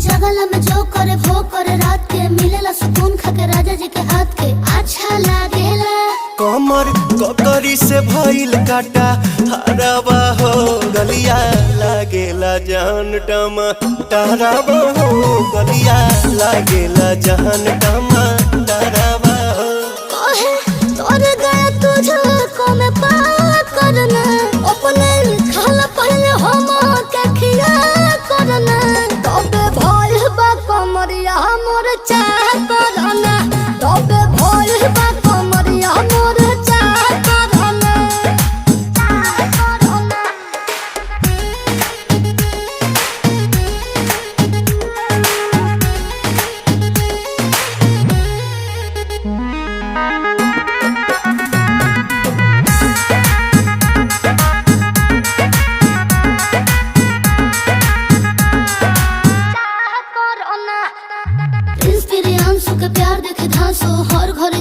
जगला में जो करे वो करे रात के मिलेला सुकून खाके राजा जी के हाथ के अच्छा लागेला। कमर ककरी से भइल काटा हराबा हो गलिया लागेला जान टमाटराबा हो गलिया लागेला जान टमाटराबा हो। कहे तोर गया तुझको मैं पार करना अपने खाला पहले हम के खिया करना तबे भइल बा कमरिया मोर चाह करना तबे भइल बा कमरिया मोर चाह करना चाह करना। प्रिंस तेरे आंसू के प्यार देखे धांसो हर घर